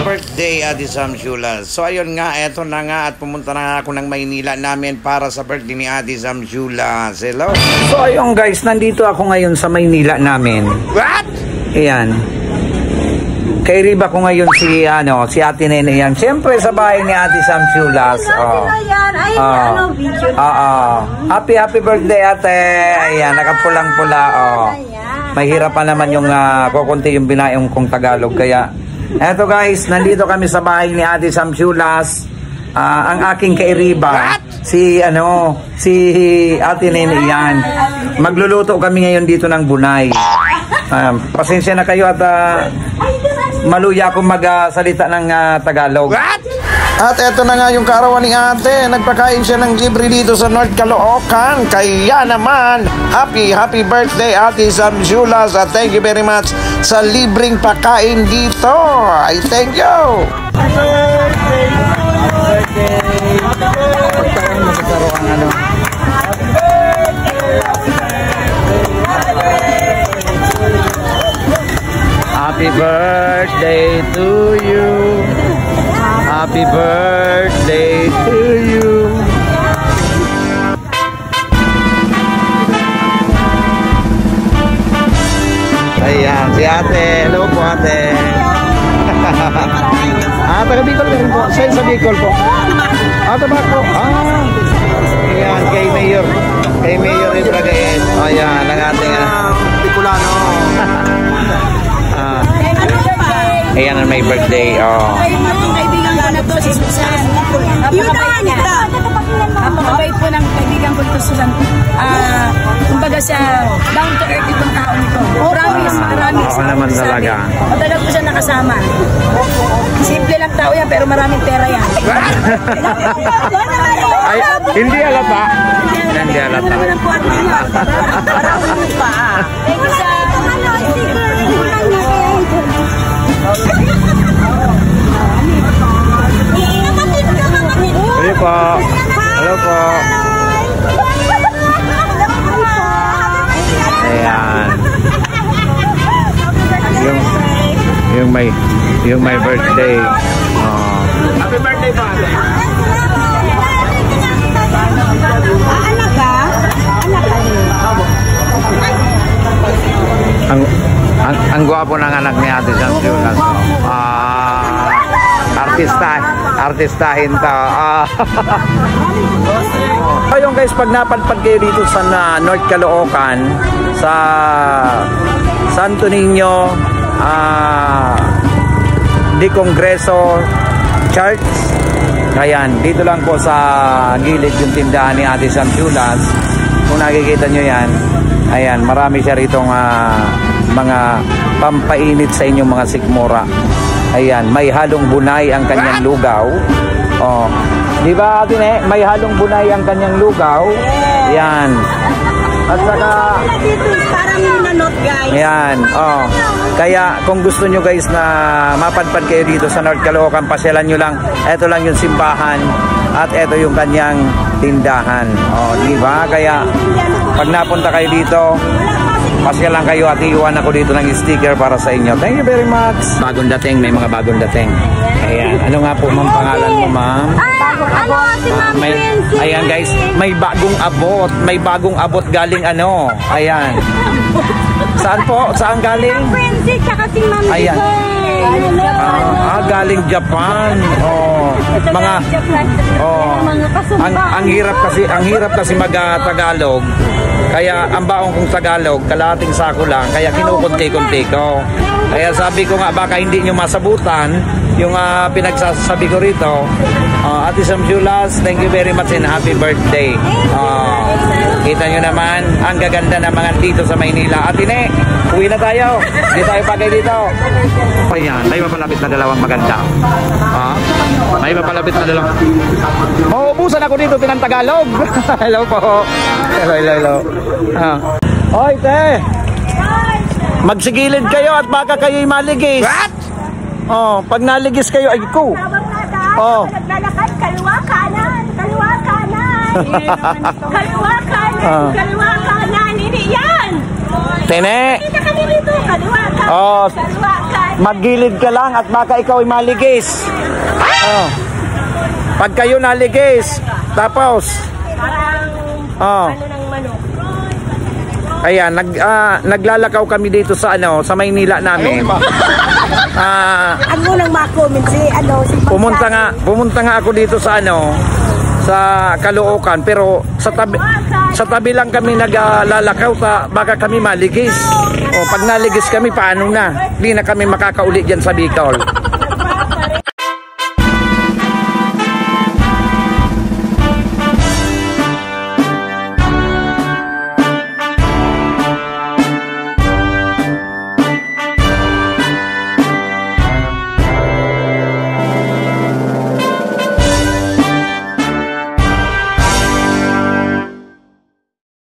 birthday, Ate Sam Shula. So ayun nga, eto na nga at pumunta na nga ako ng Maynila namin para sa birthday ni Ate Sam Shula. Hello. So ayun guys, nandito ako ngayon sa Maynila namin. What? Ayan. Kay Riba ko ngayon si Ate Nene yan. Siyempre sa bahay ni Ate Sam Shulas. Happy birthday ate. Ayan, nakapulang-pula. Mahirap pa naman yung kukunti yung binayong kong Tagalog. Kaya eto guys, nandito kami sa bahay ni Ate Sam Shulas. Ang aking kay Riba, si Ate Nene yan. Magluluto kami ngayon dito ng bunay. Pasensya na kayo at maluya akong magsalita ng Tagalog. What? At eto na nga yung kaarawan ni ate. Nagpakain siya ng libre dito sa North Caloocan. Kaya naman, happy birthday Ate Sam Shulas. At thank you very much sa libreng pakain dito. I thank you. Happy birthday to you. Happy birthday to you. Ayan, si ate. Hello po ate. Taga Bicol ka rin po. Sa Bicol po. Taga po. Ayan, kay Mayor. Kay Mayor Ibragain. Ayan, ang ating Bicolano. Ayan ang may birthday. Kaibigan ko na to si Susan. Napakabait po ng kaibigan ko ito, Susan. Kumbaga siya, down to earth itong tao nito. Promise. Ako naman talaga. Matagal ko siya nakasama. Simple lang tao yan, pero maraming pera yan. Ay, hindi halata. Hindi halata. Maraming pa. Thank you sa... Hello po. Hello po. Ayan. Yung may birthday. Happy birthday po ate. Anak ka? Ang gwapo ng anak ni Ate Sam Shulas. Artistahin to. Ayun guys, pag napadpad kayo dito sa North Caloocan, sa Santo Niño de Congreso Church, ayan, dito lang po sa gilid yung tindahan ni Ate Sam Shulas. Kung nakikita nyo yan, ayan, marami siya ritong mga pampainit sa inyong mga sikmura. Ayan, may halong bunay ang kanyang lugaw. Di ba Ate Ne? May halong bunay ang kanyang lugaw. Ayan. At saka parang nanot guys. Ayan, kaya kung gusto nyo guys na mapadpad kayo dito sa North Caloocan, pasyalan nyo lang. Ito lang yung simbahan at ito yung kanyang tindahan. Di ba? Kaya pag napunta kayo dito, pasya lang kayo at iwan ako dito ng sticker para sa inyo. Thank you very much. Bagong dating, may mga bagong dating. Ayan, ano nga po ma'am pangalan mo ma'am? Ayan guys, may bagong abot. May bagong abot galing ayan. Saan po? Saan galing? Ayan. Galing Japan. Ang hirap kasi mag-Tagalog. Kaya ang baong kong Tagalog, kalahating sako lang, kaya kinukunti-kunti ko. Kaya sabi ko nga, baka hindi nyo masabutan yung pinagsasabi ko rito. Ate Sam Shulas, thank you very much and happy birthday. Kita nyo naman, ang gaganda ng mga dito sa Maynila. Ate Ne, uwi na tayo. Hindi tayo pagay dito. Ayan, may mapalapit na dalawang maganda. May mapalapit na dalawang. Mauubusan ako dito ng Tagalog. Hello po. Hello. Hoy, te. Magsigilid kayo at baka kayo'y maligis. What? Pag naligis kayo, ay ko. Naglalakad, kaliwa kanan. Kaliwa kanan. Kaliwa kanan. Kaliwa kanan. Hindi yan. Tene. Kita kami dito, kaliwa ka. Oh, Kaliwa ka. maggilid ka lang at baka ikaw ay maligis. Oh. Pag kayo naligis, tapos Parang ng manok. ayan, naglalakaw kami dito sa sa Maynila namin. Ano lang ma-comment si Pumunta nga ako dito sa sa Caloocan, pero sa tabi lang kami naglalakaw, baka kami maligis. O pag naligis kami, paano na? Hindi na kami makakauli diyan sa Bicol.